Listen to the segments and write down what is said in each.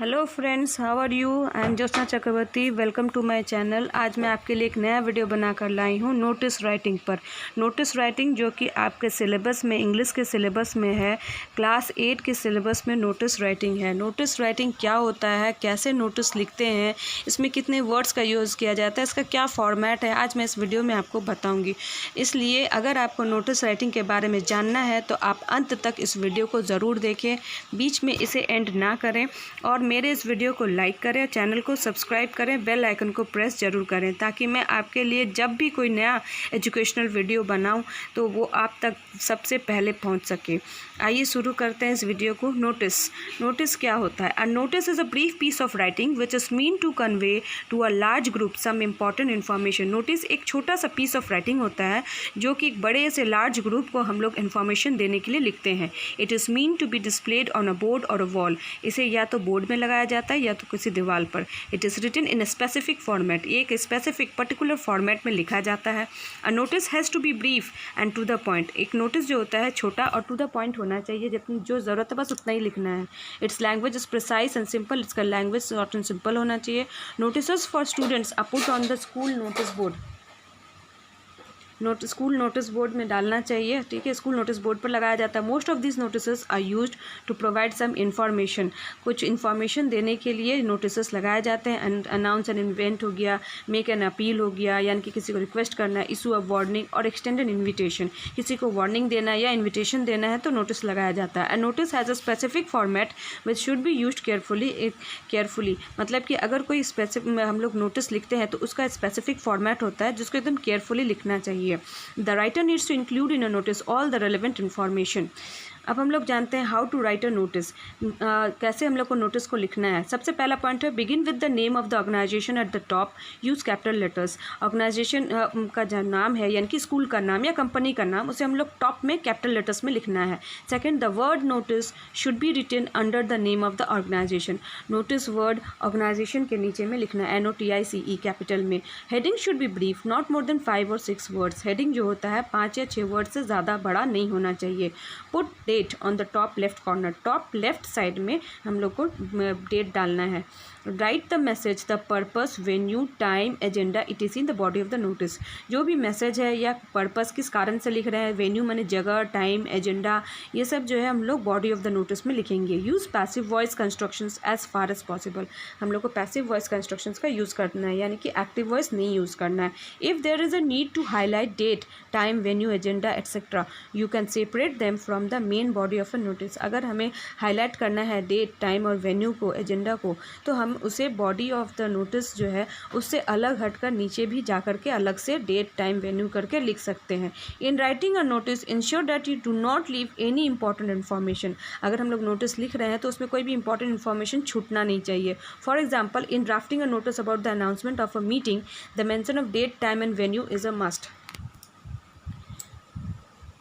Hello friends, how are you? I am Jyotsna Chakraborty. Welcome to my channel. आज मैं आपके लिए एक नया वीडियो बनाकर लाई हूँ नोटिस राइटिंग पर। नोटिस राइटिंग जो कि आपके सिलेबस में, इंग्लिश के सिलेबस में है, क्लास 8 के सिलेबस में नोटिस राइटिंग है। नोटिस राइटिंग क्या होता है, कैसे नोटिस लिखते हैं, इसमें कितने वर्ड्स का यूज़ किया जाता है, इसका क्या फॉर्मेट है, आज मैं इस वीडियो में आपको बताऊँगी। इसलिए अगर आपको नोटिस राइटिंग के बारे में जानना है तो आप अंत तक इस वीडियो को ज़रूर देखें, बीच में इसे एंड ना करें और मेरे इस वीडियो को लाइक करें, चैनल को सब्सक्राइब करें, बेल आइकन को प्रेस ज़रूर करें ताकि मैं आपके लिए जब भी कोई नया एजुकेशनल वीडियो बनाऊं तो वो आप तक सबसे पहले पहुंच सके। आइए शुरू करते हैं इस वीडियो को। नोटिस क्या होता है? A notice is a brief piece of writing which is meant to convey to a large group some important information. Notice एक छोटा सा पीस ऑफ राइटिंग होता है जो कि एक बड़े से लार्ज ग्रुप को हम लोग इन्फॉर्मेशन देने के लिए लिखते हैं। It is meant to be displayed on a board और अ वॉल। इसे या तो बोर्ड में लगाया जाता है या तो किसी दीवार पर। It is written in a specific format. एक स्पेसिफिक पर्टिकुलर फॉर्मेट में लिखा जाता है। A notice has to be brief and to the point. एक नोटिस जो होता है छोटा और टू द पॉइंट होना चाहिए, जितनी जो ज़रूरत है बस उतना ही लिखना है। Its language is precise and simple. इसका लैंग्वेज शॉर्ट एंड सिंपल होना चाहिए। Notice for students are put on the school notice board. School notice board में डालना चाहिए, ठीक है, स्कूल नोटिस बोर्ड पर लगाया जाता है। Most of this notice are used to provide some information. कुछ इन्फॉर्मेशन देने के लिए नोटिस लगाए जाते हैं। अनाउंस एन इवेंट हो गया, मेक एन अपील हो गया, यानी कि किसी को रिक्वेस्ट करना है, इशू अ वार्निंग और एक्सटेंड एन इन्विटेशन। किसी को वार्निंग देना है या इन्विटेशन देना है तो नोटिस लगाया जाता है। And notice has a specific format which should be used carefully. मतलब कि अगर कोई स्पेसिफिक हम लोग नोटिस लिखते हैं तो उसका स्पेसिफिक फॉर्मेट होता है जिसको एकदम केयरफुली लिखना चाहिए। The writer needs to include in a notice all the relevant information. अब हम लोग जानते हैं how to write a notice. कैसे हम लोग को नोटिस को लिखना है। सबसे पहला पॉइंट है begin with the name of the organisation at the top, use capital letters. Organisation का जो नाम है यानी कि स्कूल का नाम या कंपनी का नाम, उसे हम लोग टॉप में कैपिटल लेटर्स में लिखना है। Second, the word notice should be written under the name of the organisation. Notice word organisation के नीचे में लिखना है, NOTICE कैपिटल में। Heading should be brief, not more than 5 और 6 वर्ड्स। हेडिंग जो होता है 5 या 6 वर्ड से ज़्यादा बड़ा नहीं होना चाहिए। Put date on the top left corner. Top left side में हम लोग को डेट डालना है। Write the message, the purpose, venue, time, agenda it in the body of the notice. जो भी मैसेज है या पर्पस किस कारण से लिख रहे हैं, वेन्यू माने जगह, टाइम, एजेंडा, ये सब जो है हम लोग बॉडी ऑफ द नोटिस में लिखेंगे। Use passive voice constructions as far as possible. हम लोग को पैसिव वॉइस कंस्ट्रक्शंस का यूज़ करना है, यानी कि एक्टिव वॉइस नहीं यूज़ करना है। If there is a need to highlight date, time, venue, agenda etcetera, you can separate them from the main body of a notice. अगर हमें हाईलाइट करना है डेट, टाइम और वेन्यू को, एजेंडा को, तो हम उसे बॉडी ऑफ द नोटिस जो है उससे अलग हटकर नीचे भी जा करके अलग से डेट, टाइम, वेन्यू करके लिख सकते हैं। In writing a notice ensure that you do not leave any important information. अगर हम लोग नोटिस लिख रहे हैं तो उसमें कोई भी इंपॉर्टेंट इन्फॉर्मेशन छूटना नहीं चाहिए। For example, in drafting a notice about the announcement of a meeting, the mention of date, time and venue is a must.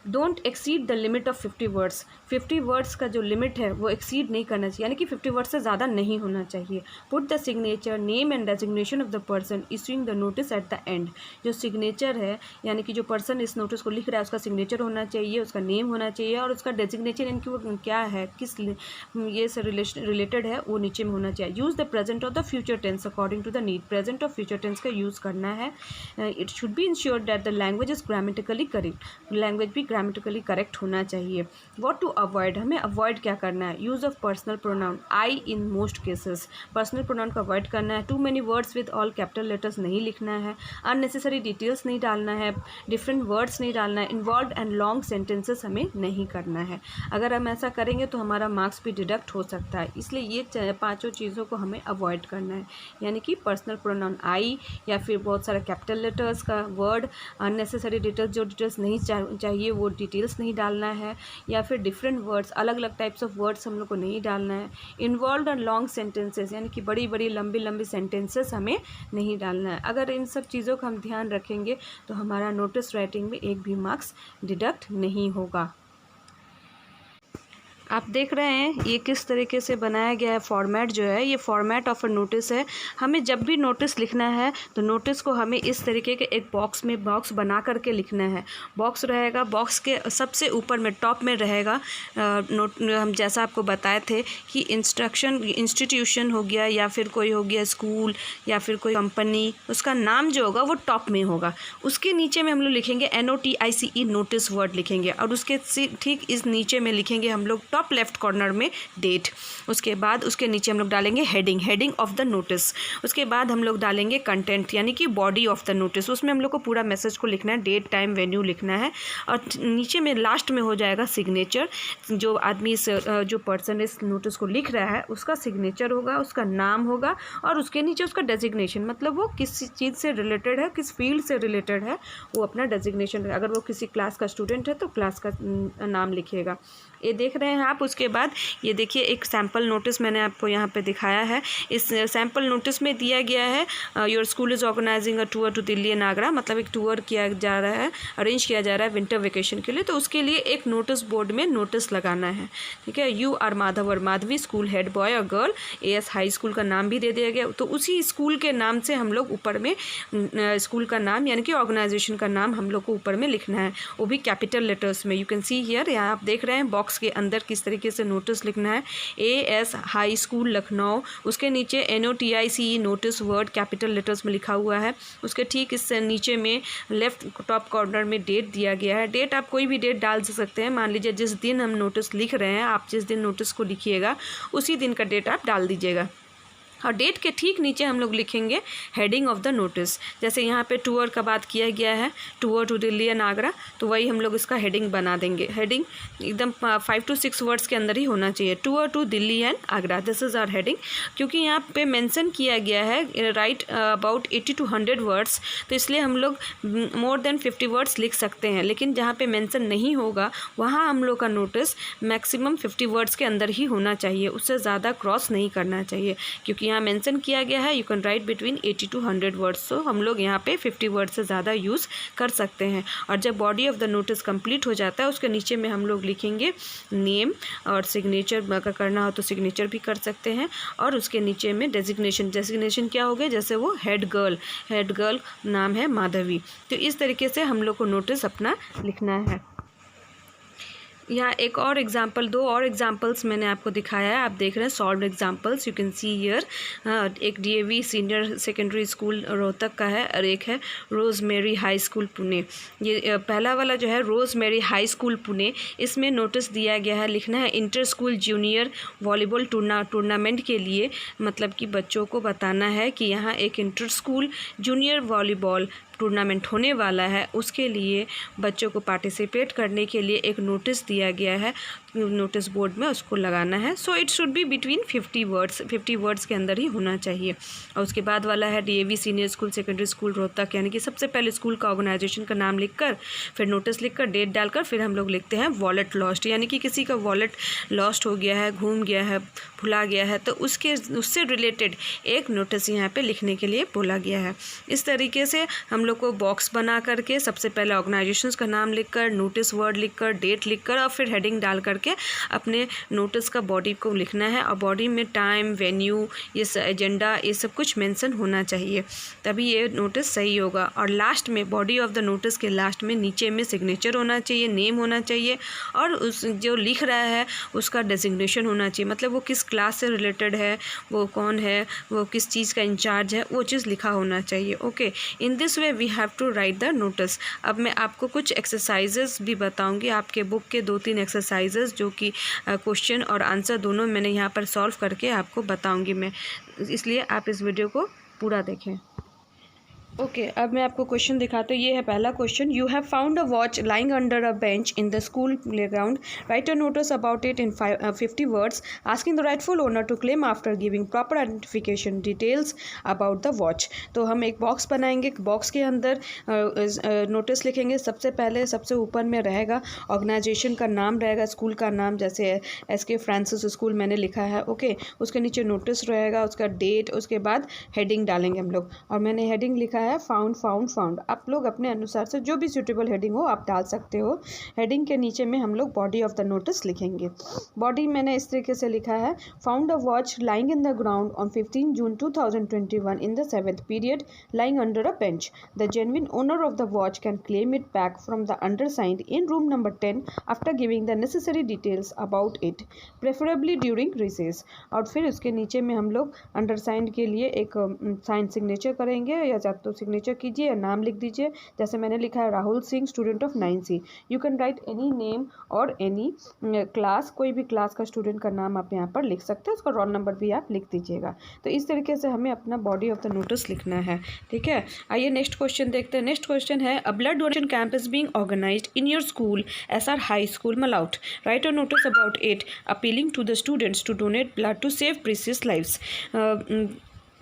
Don't exceed the limit of 50 words. 50 words का जो limit है वो exceed नहीं करना चाहिए, यानी कि 50 words से ज़्यादा नहीं होना चाहिए। Put the signature, name and designation of the person issuing the notice at the end. जो सिग्नेचर है यानी कि जो पर्सन इस नोटिस को लिख रहा है उसका सिग्नेचर होना चाहिए, उसका नेम होना चाहिए और उसका डेजिग्नेशन यानी कि वो क्या है, किस ये से रिलेटेड है, वो नीचे में होना चाहिए। यूज़ द प्रेजेंट और the future tense according to the need. Present और फ्यूचर टेंस का यूज़ करना है। It should be ensure that the language is grammatically correct. Language भी ग्रामेटिकली करेक्ट होना चाहिए। व्हाट टू अवॉइड, हमें अवॉइड क्या करना है। Use of personal pronoun, I in most cases. Personal pronoun को अवॉइड करना है। Too many words with all capital letters नहीं लिखना है। अननेसेसरी डिटेल्स नहीं डालना है। डिफरेंट वर्ड्स नहीं डालना है। इन्वॉल्व एंड लॉन्ग सेंटेंसेस हमें नहीं करना है। अगर हम ऐसा करेंगे तो हमारा मार्क्स भी डिडक्ट हो सकता है, इसलिए ये पाँचों चीज़ों को हमें अवॉइड करना है। यानी कि पर्सनल प्रोनाउन आई, या फिर बहुत सारा कैपिटल लेटर्स का वर्ड, अननेसेसरी डिटेल्स, जो डिटेल्स नहीं चाहिए वो डिटेल्स नहीं डालना है, या फिर डिफरेंट वर्ड्स, अलग अलग टाइप्स ऑफ वर्ड्स हम लोग को नहीं डालना है। इन्वॉल्व एंड लॉन्ग सेंटेंसेस, यानी कि बड़ी बड़ी लंबी लंबी सेंटेंसेस हमें नहीं डालना है। अगर इन सब चीज़ों का हम ध्यान रखेंगे तो हमारा नोटिस राइटिंग में एक भी मार्क्स डिडक्ट नहीं होगा। आप देख रहे हैं ये किस तरीके से बनाया गया है। फॉर्मेट जो है ये फॉर्मेट ऑफ अ नोटिस है। हमें जब भी नोटिस लिखना है तो नोटिस को हमें इस तरीके के एक बॉक्स में बॉक्स बना करके लिखना है। बॉक्स रहेगा, बॉक्स के सबसे ऊपर में टॉप में रहेगा नोट। हम जैसा आपको बताए थे कि इंस्टीट्यूशन हो गया या फिर कोई हो गया स्कूल या फिर कोई कंपनी, उसका नाम जो होगा वो टॉप में होगा। उसके नीचे में हम लोग लिखेंगे NOTICE नोटिस वर्ड लिखेंगे, और उसके ठीक इस नीचे में लिखेंगे हम लोग टॉप लेफ्ट कॉर्नर में डेट। उसके बाद उसके नीचे हम लोग डालेंगे हेडिंग ऑफ द नोटिस। उसके बाद हम लोग डालेंगे कंटेंट यानी कि बॉडी ऑफ द नोटिस। उसमें हम लोग को पूरा मैसेज को लिखना है, डेट टाइम वेन्यू लिखना है। और नीचे में लास्ट में हो जाएगा सिग्नेचर। जो आदमी जो पर्सन इस नोटिस को लिख रहा है उसका सिग्नेचर होगा, उसका नाम होगा, और उसके नीचे उसका डेजिग्नेशन, मतलब वो किस चीज़ से रिलेटेड है, किस फील्ड से रिलेटेड है, वो अपना डेजिग्नेशन। अगर वो किसी क्लास का स्टूडेंट है तो क्लास का नाम लिखिएगा। ये देख रहे हैं आप। उसके बाद ये देखिए एक सैम्पल नोटिस मैंने आपको यहाँ पे दिखाया है। इस सैम्पल नोटिस में दिया गया है your school is organizing a tour to Delhi and Agra, मतलब एक टूर किया जा रहा है, अरेंज किया जा रहा है विंटर वेकेशन के लिए। तो उसके लिए एक नोटिस बोर्ड में नोटिस लगाना है, ठीक है। यू आर माधव और माधवी, स्कूल हेड बॉय और गर्ल, AS हाई स्कूल का नाम भी दे दिया गया। तो उसी स्कूल के नाम से हम लोग ऊपर में स्कूल का नाम यानी कि ऑर्गेनाइजेशन का नाम हम लोग को ऊपर में लिखना है, वो भी कैपिटल लेटर्स में। यू कैन सी हियर, यहाँ आप देख रहे हैं बॉक्स के अंदर किस तरीके से नोटिस लिखना है। AS हाई स्कूल लखनऊ, उसके नीचे NOTICE notice word capital letters में लिखा हुआ है। उसके ठीक इससे नीचे में लेफ्ट टॉप कॉर्नर में डेट दिया गया है। डेट आप कोई भी डेट डाल सकते हैं। मान लीजिए जिस दिन हम नोटिस लिख रहे हैं, आप जिस दिन नोटिस को लिखिएगा उसी दिन का डेट आप डाल दीजिएगा। और डेट के ठीक नीचे हम लोग लिखेंगे हेडिंग ऑफ द नोटिस। जैसे यहाँ पे टूर का बात किया गया है, tour to Delhi and Agra, तो वही हम लोग इसका हेडिंग बना देंगे। हेडिंग एकदम 5 to 6 वर्ड्स के अंदर ही होना चाहिए, tour to Delhi and Agra, this is our heading. क्योंकि यहाँ पे मेंशन किया गया है राइट अबाउट 80 to 100 वर्ड्स, तो इसलिए हम लोग मोर देन 50 वर्ड्स लिख सकते हैं। लेकिन जहाँ पे मेंशन नहीं होगा वहाँ हम लोग का नोटिस मैक्सिमम 50 वर्ड्स के अंदर ही होना चाहिए, उससे ज़्यादा क्रॉस नहीं करना चाहिए। क्योंकि यहाँ मेंशन किया गया है you can write between 80 to 100 words, so हम लोग यहाँ पे 50 वर्ड से ज़्यादा यूज़ कर सकते हैं। और जब body of the notice complete हो जाता है उसके नीचे में हम लोग लिखेंगे नेम, और सिग्नेचर अगर करना हो तो सिग्नेचर भी कर सकते हैं। और उसके नीचे में डेजिग्नेशन क्या हो गया, जैसे वो हेड गर्ल नाम है माधवी। तो इस तरीके से हम लोग को नोटिस अपना लिखना है। यहाँ एक और एग्जाम्पल, 2 और एग्जाम्पल्स मैंने आपको दिखाया है। आप देख रहे हैं solved examples, you can see here. एक DAV senior secondary school Rohtak का है, और एक है रोज़मेरी हाई स्कूल पुणे। ये पहला वाला जो है रोज़मेरी हाई स्कूल पुणे, इसमें नोटिस दिया गया है, लिखना है inter school junior volleyball tournament के लिए, मतलब कि बच्चों को बताना है कि यहाँ एक inter school junior volleyball tournament होने वाला है, उसके लिए बच्चों को पार्टिसिपेट करने के लिए एक नोटिस दिया गया है, नोटिस बोर्ड में उसको लगाना है। So it should be between 50 words के अंदर ही होना चाहिए। और उसके बाद वाला है DAV senior school secondary school Rohtak, यानी कि सबसे पहले स्कूल का ऑर्गेनाइजेशन का नाम लिखकर, फिर नोटिस लिखकर, डेट डालकर, फिर हम लोग लिखते हैं वॉलेट लॉस्ट, यानी कि किसी का वॉलेट लॉस्ट हो गया है, घूम गया है, भुला गया है, तो उससे रिलेटेड एक नोटिस यहाँ पे लिखने के लिए बोला गया है। इस तरीके से हम लोग को बॉक्स बना करके सबसे पहले ऑर्गेनाइजेशंस का नाम लिखकर, नोटिस वर्ड लिखकर, डेट लिखकर, और फिर हेडिंग डाल करके अपने नोटिस का बॉडी को लिखना है। और बॉडी में टाइम, वेन्यू, ये एजेंडा, ये सब कुछ मेंशन होना चाहिए, तभी ये नोटिस सही होगा। और लास्ट में बॉडी ऑफ द नोटिस के लास्ट में नीचे में सिग्नेचर होना चाहिए, नेम होना चाहिए, और उस जो लिख रहा है उसका डेजिग्नेशन होना चाहिए, मतलब वो किस क्लास से रिलेटेड है, वो कौन है, वो किस चीज़ का इंचार्ज है, वो चीज़ लिखा होना चाहिए। Okay, in this way we have to write the notice. अब मैं आपको कुछ एक्सरसाइजेस भी बताऊंगी, आपके बुक के 2-3 एक्सरसाइजेस जो कि क्वेश्चन और आंसर दोनों मैंने यहाँ पर सॉल्व करके आपको बताऊंगी मैं, इसलिए आप इस वीडियो को पूरा देखें। ओके, अब मैं आपको क्वेश्चन दिखाता हूँ। ये है पहला question, you have found a watch lying under a bench in the school playground, write a notice about it in 50 words, asking the rightful owner to claim after giving proper identification details about the watch. तो हम एक box बनाएंगे, box के अंदर notice लिखेंगे। सबसे पहले सबसे ऊपर में रहेगा ऑर्गेनाइजेशन का नाम रहेगा, स्कूल का नाम, जैसे SK फ्रांसिस स्कूल मैंने लिखा है। ओके, उसके नीचे नोटिस रहेगा, उसका डेट, उसके बाद हेडिंग डालेंगे हम लोग, और मैंने हेडिंग लिखा है फाउंड। आप लोग अपने अनुसार से जो भी सूटेबल हेडिंग हो आप डाल सकते हो। हेडिंग के नीचे में हम लोग बॉडी ऑफ द नोटिस लिखेंगे। बॉडी मैंने इस तरीके से लिखा है, found a watch lying in the ground on 15 June 2021 in the 7th period lying under a bench. The genuine owner of the watch can claim it back from the undersigned in room number 10 after giving the necessary details about it, preferably during recess. और फिर उसके नीचे में हम लोग अंडरसाइंड के लिए एक साइन सिग्नेचर करेंगे, या तो सिग्नेचर कीजिए या नाम लिख दीजिए। जैसे मैंने लिखा है Rahul Singh, student of 9C। You can right any name और एनी क्लास, कोई भी क्लास का स्टूडेंट का नाम आप यहाँ पर लिख सकते हैं, उसका रोल नंबर भी आप लिख दीजिएगा। तो इस तरीके से हमें अपना बॉडी ऑफ द नोटिस लिखना है, ठीक है। आइए नेक्स्ट क्वेश्चन देखते हैं। नेक्स्ट क्वेश्चन है, a blood donation camp is being organised in your school SR high school Malout. Write a notice about it appealing to the students to donate blood to save precious lives.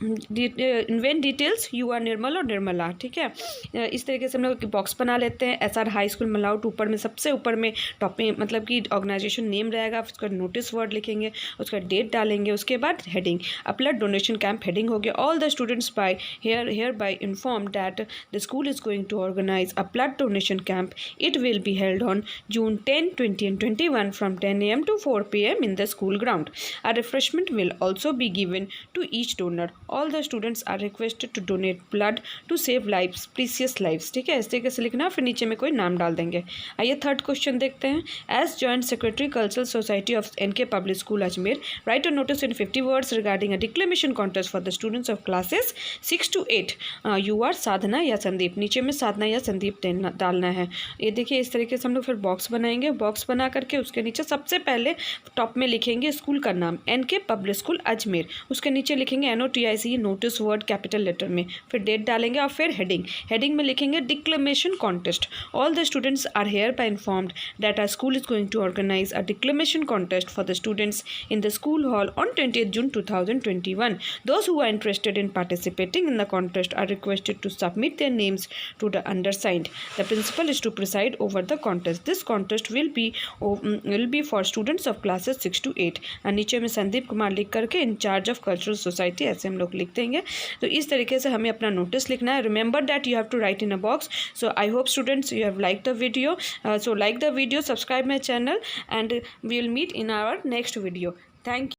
Invent details, you are Nirmal और निर्मला, ठीक है। इस तरीके से हम लोग box बना लेते हैं। SR हाई स्कूल मलाउट ऊपर में, सबसे ऊपर में टॉप में मतलब कि ऑर्गेनाइजेशन नेम रहेगा, उसका नोटिस वर्ड लिखेंगे, उसका डेट डालेंगे, उसके बाद heading a blood donation camp heading हो गया। All the students by hereby inform that the school is going to organize a blood donation camp. It will be held on June 10, 20 and 21 from 10 AM to 4 PM in the school ground. A refreshment will also be given to each donor. All the students are requested to donate blood to save lives, precious lives, ठीक है। इस तरीके से लिखना, फिर नीचे में कोई नाम डाल देंगे। आइए थर्ड क्वेश्चन देखते हैं। As joint secretary cultural society of NK public school Ajmer, write a notice in 50 words regarding a declamation contest for the students of classes 6 to 8. You are साधना या संदीप, नीचे में साधना या संदीप डालना है। ये देखिए इस तरीके से हम लोग फिर बॉक्स बनाएंगे। बॉक्स बना करके उसके नीचे सबसे पहले टॉप में लिखेंगे स्कूल का नाम NK पब्लिक स्कूल अजमेर, उसके नीचे लिखेंगे NOTIC notice word capital letter में, फिर डेट डालेंगे और फिर हेडिंग में लिखेंगे declamation contest. All the students are hereby informed that our school is going to organize a declamation contest for the students in the school hall on 20th June 2021. Those who are interested in participating in the contest are requested to submit their names to the undersigned. The principal is to preside over the contest. This contest will be for students of classes 6 to 8. और नीचे में संदीप कुमार लिख करके in charge of cultural society, ऐसे हम लोग लिख देंगे। तो इस तरीके से हमें अपना नोटिस लिखना है। Remember that you have to write in a box. So I hope students you have like the video. So like the video, subscribe my channel, and we will meet in our next video. Thank you.